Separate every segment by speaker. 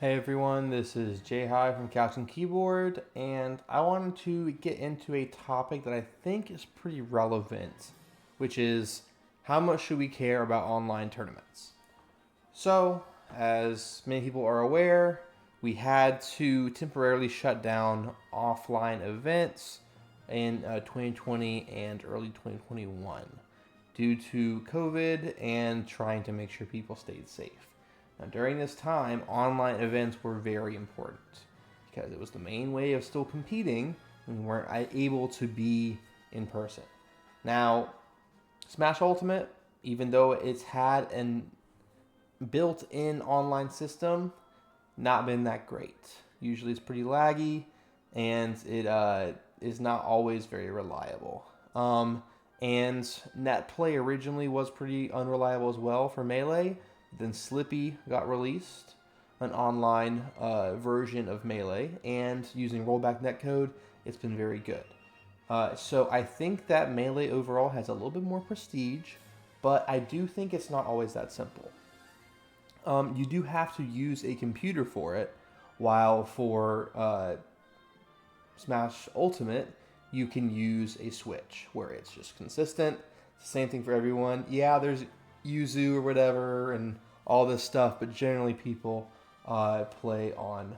Speaker 1: Hey everyone, this is Jay High from Couch and Keyboard, and I wanted to get into a topic that I think is pretty relevant, which is how much should we care about online tournaments? So, as many people are aware, we had to temporarily shut down offline events in 2020 and early 2021 due to COVID and trying to make sure people stayed safe. Now, during this time, online events were very important because it was the main way of still competing when we weren't able to be in person. Now, Smash Ultimate, even though it's had an built-in online system, not been that great. Usually, it's pretty laggy, and it is not always very reliable. And NetPlay originally was pretty unreliable as well for Melee. Then Slippy got released, an online version of Melee, and using rollback netcode, it's been very good. So I think that Melee overall has a little bit more prestige, but I do think it's not always that simple. You do have to use a computer for it, while for Smash Ultimate, you can use a Switch where it's just consistent. It's the same thing for everyone. Yeah, there's Yuzu or whatever and all this stuff, but generally people play on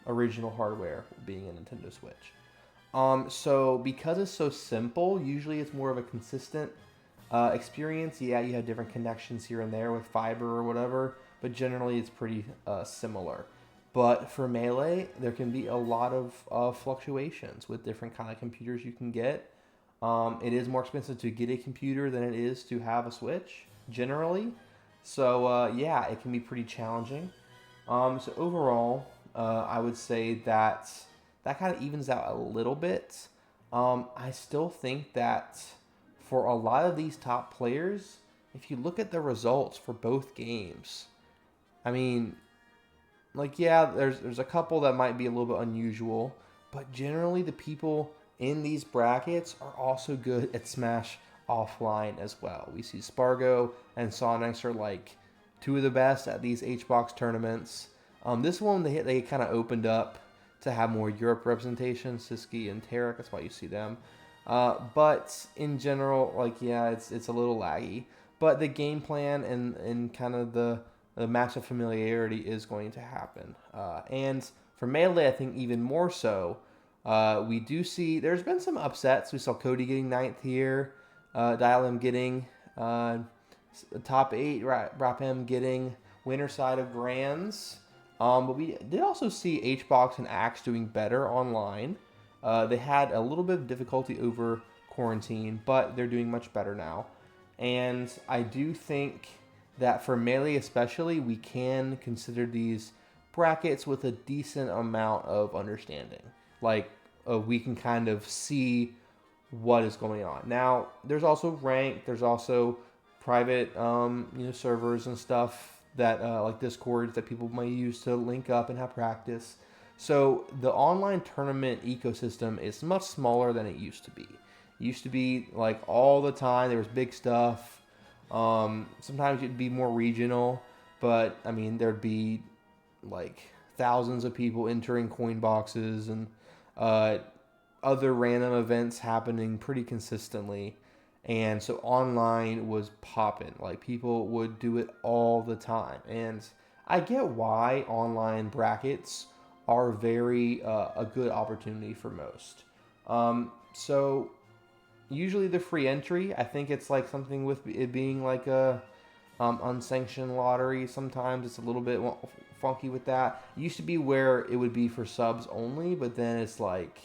Speaker 1: original hardware, being a Nintendo Switch. So because it's so simple, usually it's more of a consistent experience. Yeah, you have different connections here and there with fiber or whatever, but generally it's pretty similar. But for Melee, there can be a lot of fluctuations with different kind of computers you can get. It is more expensive to get a computer than it is to have a Switch, generally. So yeah, it can be pretty challenging. So overall, I would say that that kind of evens out a little bit. I still think that for a lot of these top players, if you look at the results for both games, I mean, like yeah, there's a couple that might be a little bit unusual, but generally the people in these brackets are also good at Smash offline as well. We see Spargo and Sonics are like two of the best at these HBox tournaments. This one they kind of opened up to have more Europe representation. Siski and Tarek, that's why you see them. But in general, like yeah, it's a little laggy. But the game plan and kind of the match of familiarity is going to happen. And for Melee, I think even more so. We do see there's been some upsets. We saw Cody getting ninth here, Dialem getting top eight, Rapem getting winner side of Grands. But we did also see HBox and Axe doing better online. They had a little bit of difficulty over quarantine, but they're doing much better now. And I do think that for Melee especially, we can consider these brackets with a decent amount of understanding. Like we can kind of see what is going on. Now, there's also rank. There's also private, servers and stuff that like Discord that people might use to link up and have practice. So the online tournament ecosystem is much smaller than it used to be. It used to be like all the time. There was big stuff. Sometimes it'd be more regional, but I mean there'd be like thousands of people entering coin boxes and uh, other random events happening pretty consistently. And so online was popping. Like people would do it all the time. And I get why online brackets are very a good opportunity for most. So usually the free entry, I think it's like something with it being like a unsanctioned lottery. Sometimes it's a little bit funky with that. It used to be where it would be for subs only, but then it's like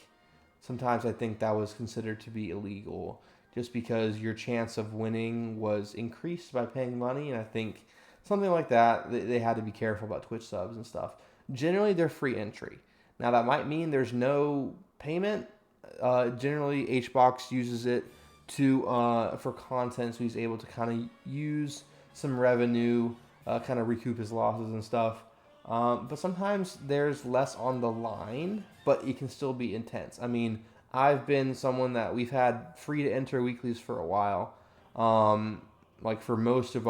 Speaker 1: sometimes I think that was considered to be illegal just because your chance of winning was increased by paying money. And I think something like that, they had to be careful about Twitch subs and stuff. Generally, they're free entry. Now, that might mean there's no payment. Generally, HBox uses it to for content, so he's able to kind of use some revenue, kind of recoup his losses and stuff. But sometimes there's less on the line, but it can still be intense. I mean, I've been someone that we've had free to enter weeklies for a while. Like for most of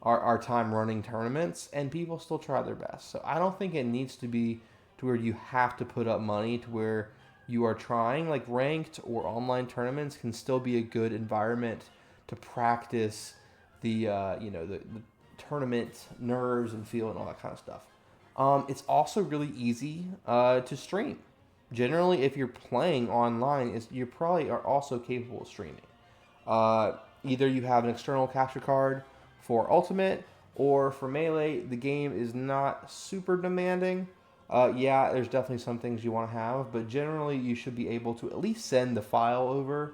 Speaker 1: our time running tournaments, and people still try their best. So I don't think it needs to be to where you have to put up money to where you are trying. Like ranked or online tournaments can still be a good environment to practice the tournament nerves and feel and all that kind of stuff. It's also really easy to stream. Generally, if you're playing online, you probably are also capable of streaming. Either you have an external capture card for Ultimate, or for Melee, the game is not super demanding. Yeah, there's definitely some things you want to have, but generally you should be able to at least send the file over,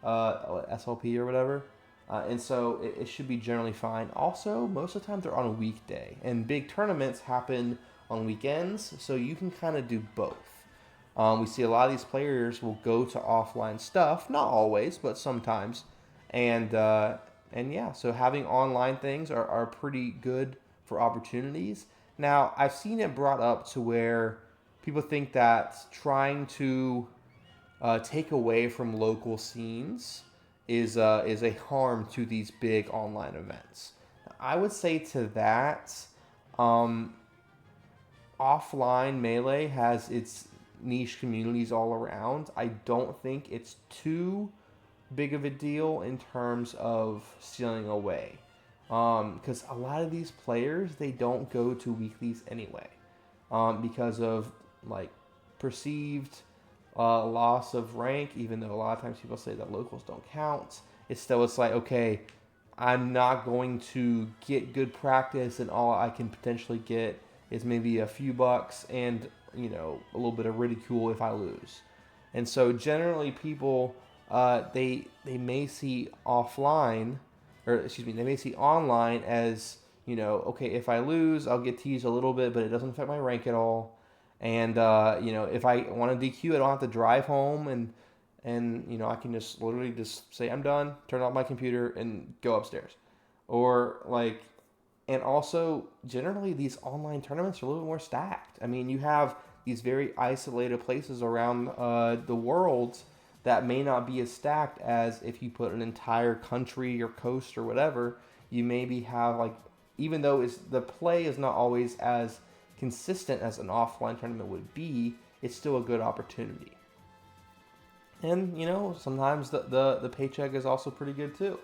Speaker 1: SLP or whatever. And so it should be generally fine. Also, most of the time they're on a weekday, and big tournaments happen on weekends, so you can kind of do both. We see a lot of these players will go to offline stuff, not always, but sometimes, and yeah, so having online things are pretty good for opportunities. Now, I've seen it brought up to where people think that trying to take away from local scenes is a harm to these big online events. I would say to that, um, offline Melee has its niche communities all around. I don't think it's too big of a deal in terms of stealing away. Because a lot of these players, they don't go to weeklies anyway, because of like perceived loss of rank. Even though a lot of times people say that locals don't count, it's like, okay, I'm not going to get good practice, and all I can potentially get is maybe a few bucks and a little bit of ridicule if I lose. And so generally people they may see offline, or excuse me, they may see online as, okay, if I lose, I'll get teased a little bit, but it doesn't affect my rank at all. And if I want to DQ, I don't have to drive home, and I can just literally just say I'm done, turn off my computer, and go upstairs. Or like, and also generally these online tournaments are a little bit more stacked. I mean, you have these very isolated places around the world that may not be as stacked as if you put an entire country or coast or whatever. You maybe have like, even though the play is not always as consistent as an offline tournament would be, it's still a good opportunity. And sometimes the paycheck is also pretty good too.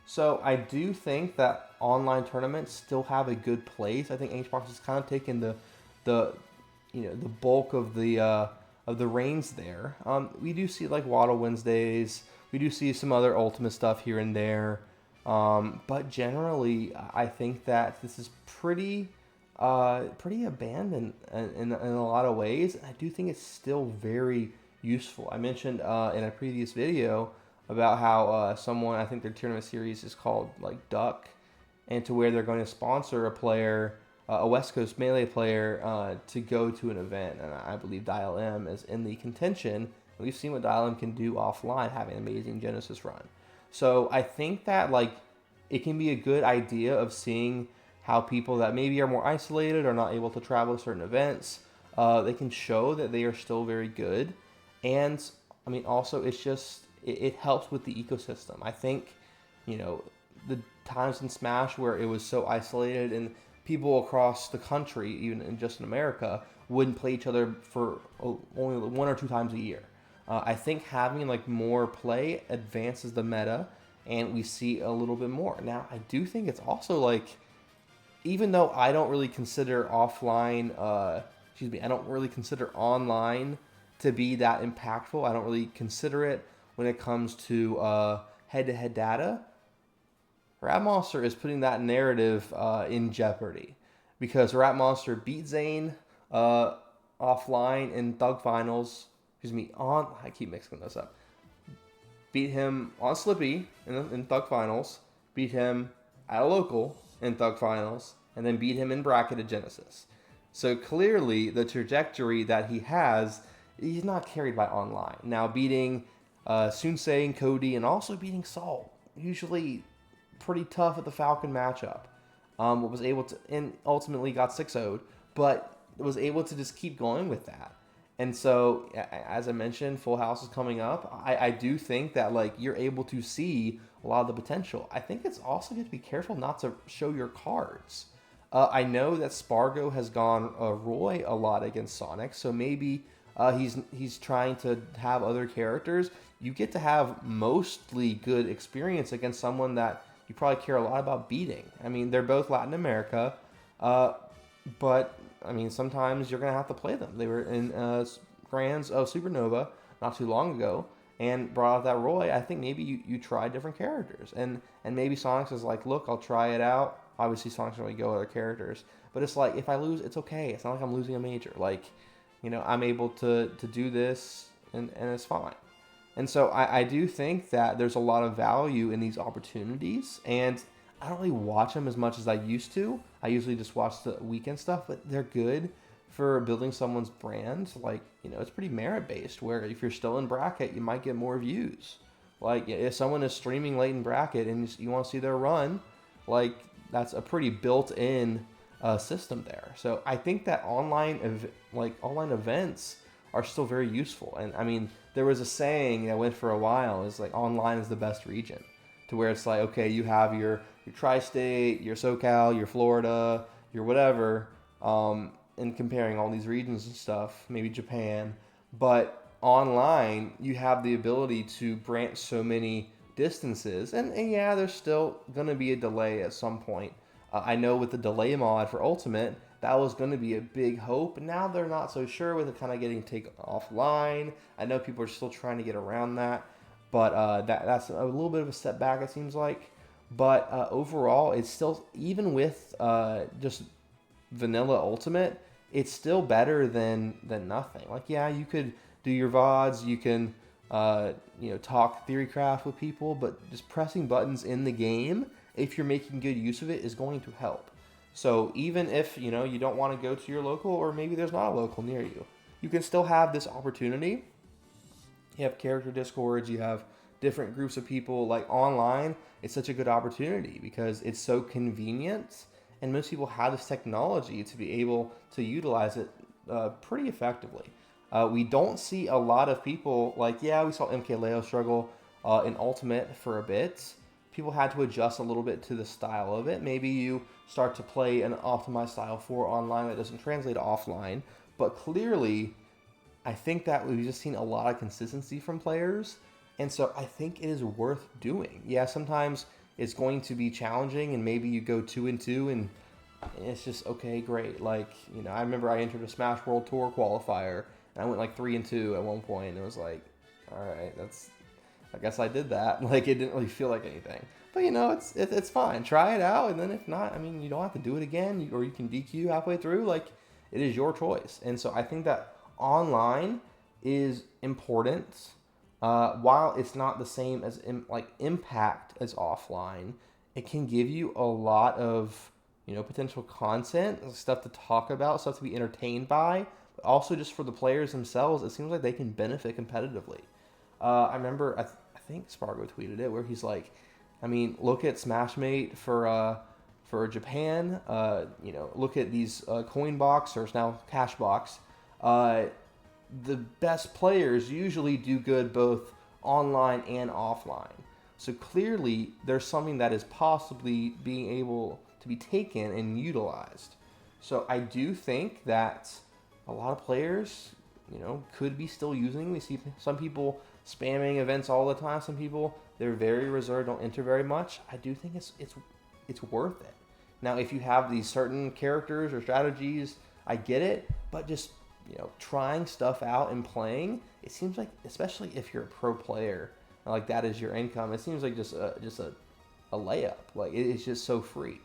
Speaker 1: So I do think that online tournaments still have a good place. I think HBox has kind of taken the bulk of the reins there. We do see like Waddle Wednesdays. We do see some other Ultimate stuff here and there. But generally, I think that this is pretty abandoned in a lot of ways. I do think it's still very useful. I mentioned in a previous video about how someone, I think their tournament series is called like Duck, and to where they're going to sponsor a player, a West Coast Melee player, to go to an event. And I believe Dial M is in the contention. We've seen what Dial M can do offline, having an amazing Genesis run. So I think that like it can be a good idea of seeing how people that maybe are more isolated or not able to travel to certain events, they can show that they are still very good. And I mean, also it helps with the ecosystem. I think, the times in Smash where it was so isolated and people across the country, even just in America, wouldn't play each other for only 1 or 2 times a year. I think having like more play advances the meta, and we see a little bit more. Now, I do think it's also like, even though I don't really consider offline, I don't really consider online to be that impactful. I don't really consider it when it comes to head-to-head data. Rat Monster is putting that narrative in jeopardy, because Rat Monster beat Zane offline in Thug Finals. I keep mixing this up. Beat him on Slippy in Thug Finals. Beat him at a local in Thug Finals, and then beat him in bracket at Genesis. So clearly, the trajectory that he has, he's not carried by online. Now, beating Sunsei and Cody, and also beating Saul, usually pretty tough at the Falcon matchup. Was able to, and ultimately got 6-0'd, but was able to just keep going with that. And so, as I mentioned, Full House is coming up. I do think that like you're able to see a lot of the potential. I think it's also good to be careful not to show your cards. I know that Spargo has gone Roy a lot against Sonic, so maybe he's trying to have other characters. You get to have mostly good experience against someone that you probably care a lot about beating. I mean, they're both Latin America, uh, but I mean, sometimes you're gonna have to play them. They were in Grands of Supernova not too long ago, and brought out that Roy. I think maybe you try different characters, and maybe Sonic's is like, look, I'll try it out. Obviously, Sonic's gonna go other characters, but it's like if I lose, it's okay. It's not like I'm losing a major. Like, I'm able to do this, and it's fine. And so I do think that there's a lot of value in these opportunities, and I don't really watch them as much as I used to. I usually just watch the weekend stuff, but they're good for building someone's brand. Like, it's pretty merit based, where if you're still in bracket, you might get more views. Like, if someone is streaming late in bracket and you want to see their run, like, that's a pretty built in system there. So I think that online events are still very useful. And I mean, there was a saying that went for a while is like online is the best region, to where it's like, okay, you have your tri-state, your SoCal, your Florida, your whatever, and comparing all these regions and stuff, maybe Japan, but online you have the ability to branch so many distances, and yeah, there's still going to be a delay at some point. I know with the delay mod for Ultimate, that was going to be a big hope. Now they're not so sure with it kind of getting taken offline. I know people are still trying to get around that, but that's a little bit of a setback, it seems like. But overall, it's still, even with just vanilla Ultimate, it's still better than nothing. Like, yeah, you could do your VODs, you can talk theorycraft with people, but just pressing buttons in the game, if you're making good use of it, is going to help. So even if you don't want to go to your local, or maybe there's not a local near you, you can still have this opportunity. You have character discords, you have different groups of people. Like online, it's such a good opportunity because it's so convenient, and most people have this technology to be able to utilize it pretty effectively. We don't see a lot of people like, yeah, we saw MKLeo struggle in Ultimate for a bit. People had to adjust a little bit to the style of it. Maybe you start to play an optimized style for online that doesn't translate to offline, but clearly I think that we've just seen a lot of consistency from players, and so I think it is worth doing. Yeah, sometimes it's going to be challenging, and maybe you go 2-2, and it's just okay, great. Like, I remember I entered a Smash World Tour qualifier, and I went like 3-2 at one point, and it was like, all right, I guess I did that. Like, it didn't really feel like anything, but it's fine. Try it out, and then if not, I mean, you don't have to do it again, or you can DQ halfway through. Like, it is your choice, and so I think that online is important. While it's not the same as impact as offline, it can give you a lot of potential content, stuff to talk about, stuff to be entertained by, but also just for the players themselves. It seems like they can benefit competitively. I remember I think Spargo tweeted it where he's like, I mean, look at Smashmate for Japan. Look at these Coinbox, or it's now Cashbox. The best players usually do good both online and offline. So clearly, there's something that is possibly being able to be taken and utilized. So I do think that a lot of players, could be still using. We see some people spamming events all the time. Some people, they're very reserved, don't enter very much. I do think it's worth it. Now, if you have these certain characters or strategies, I get it, but just trying stuff out and playing, it seems like, especially if you're a pro player, like that is your income, it seems like just a layup. Like, it's just so free.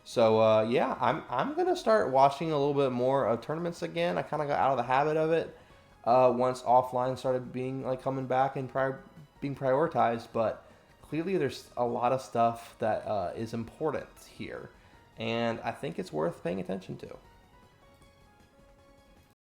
Speaker 1: So yeah, I'm gonna start watching a little bit more of tournaments again. I kind of got out of the habit of it once offline started being coming back and being prioritized. But clearly, there's a lot of stuff that is important here, and I think it's worth paying attention to.